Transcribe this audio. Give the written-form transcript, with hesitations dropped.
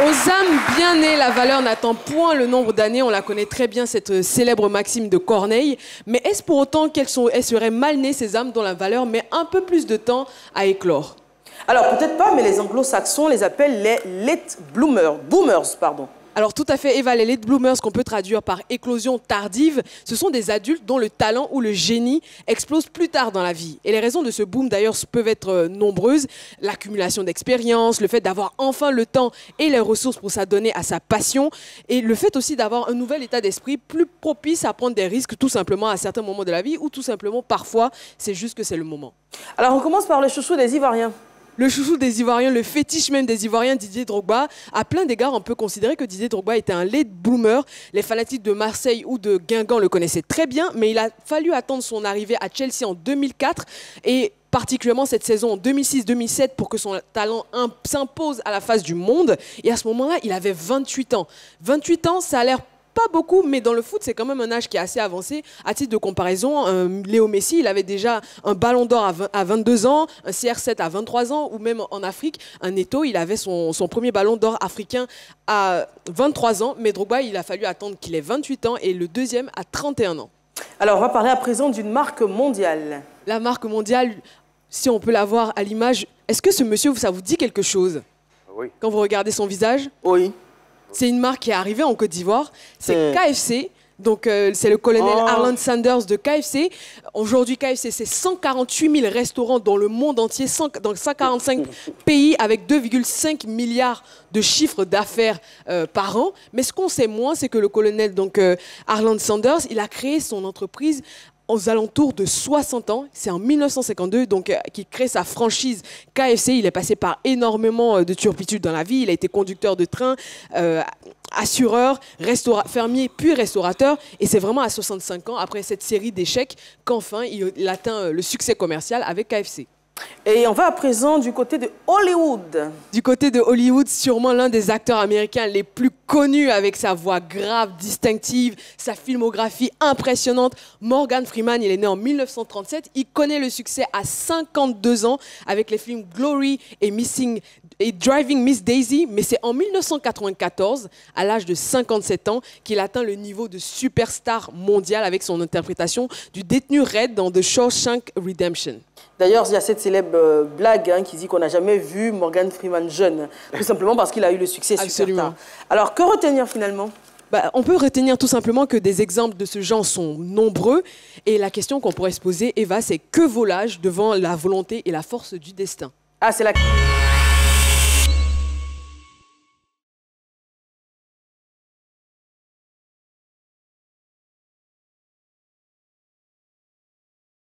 Aux âmes bien nées, la valeur n'attend point le nombre d'années. On la connaît très bien, cette célèbre maxime de Corneille. Mais est-ce pour autant qu'elles seraient mal nées, ces âmes dont la valeur met un peu plus de temps à éclore? Alors, peut-être pas, mais les anglo-saxons les appellent les late bloomers. Alors tout à fait, Eva, les late bloomers, qu'on peut traduire par éclosion tardive, ce sont des adultes dont le talent ou le génie explose plus tard dans la vie. Et les raisons de ce boom, d'ailleurs, peuvent être nombreuses. L'accumulation d'expérience, le fait d'avoir enfin le temps et les ressources pour s'adonner à sa passion, et le fait aussi d'avoir un nouvel état d'esprit plus propice à prendre des risques tout simplement à certains moments de la vie, ou tout simplement, parfois, c'est juste que c'est le moment. Alors, on commence par le chouchou des Ivoiriens. Le chouchou des Ivoiriens, le fétiche même des Ivoiriens, Didier Drogba. À plein d'égards, on peut considérer que Didier Drogba était un late bloomer. Les fanatiques de Marseille ou de Guingamp le connaissaient très bien, mais il a fallu attendre son arrivée à Chelsea en 2004 et particulièrement cette saison en 2006-2007 pour que son talent s'impose à la face du monde. Et à ce moment-là, il avait 28 ans. 28 ans, ça a l'air pas beaucoup, mais dans le foot, c'est quand même un âge qui est assez avancé. À titre de comparaison, Léo Messi, il avait déjà un ballon d'or à 22 ans, un CR7 à 23 ans, ou même en Afrique, un Eto'o, il avait son premier ballon d'or africain à 23 ans, mais Drogba, il a fallu attendre qu'il ait 28 ans, et le deuxième à 31 ans. Alors, on va parler à présent d'une marque mondiale. La marque mondiale, si on peut la voir à l'image, est-ce que ce monsieur, ça vous dit quelque chose? Oui. Quand vous regardez son visage? Oui. C'est une marque qui est arrivée en Côte d'Ivoire, c'est KFC. Donc, c'est le colonel Arland Sanders de KFC. Aujourd'hui, KFC, c'est 148 000 restaurants dans le monde entier, dans 145 pays, avec 2,5 milliards de chiffres d'affaires par an. Mais ce qu'on sait moins, c'est que le colonel Arland Sanders, il a créé son entreprise aux alentours de 60 ans. C'est en 1952 qu'il crée sa franchise KFC. Il est passé par énormément de turpitudes dans la vie. Il a été conducteur de train, assureur, fermier, puis restaurateur. Et c'est vraiment à 65 ans, après cette série d'échecs, qu'enfin il atteint le succès commercial avec KFC. Et on va à présent du côté de Hollywood. Du côté de Hollywood, sûrement l'un des acteurs américains les plus connus avec sa voix grave, distinctive, sa filmographie impressionnante. Morgan Freeman, il est né en 1937. Il connaît le succès à 52 ans avec les films Glory et Driving Miss Daisy. Mais c'est en 1994, à l'âge de 57 ans, qu'il atteint le niveau de superstar mondial avec son interprétation du détenu Red dans The Shawshank Redemption. D'ailleurs, il y a cette célèbre blague qui dit qu'on n'a jamais vu Morgan Freeman jeune, tout simplement parce qu'il a eu le succès super tard. Alors, que retenir finalement? On peut retenir tout simplement que des exemples de ce genre sont nombreux. Et la question qu'on pourrait se poser, Eva, c'est que vaut l'âge devant la volonté et la force du destin? Ah, c'est la...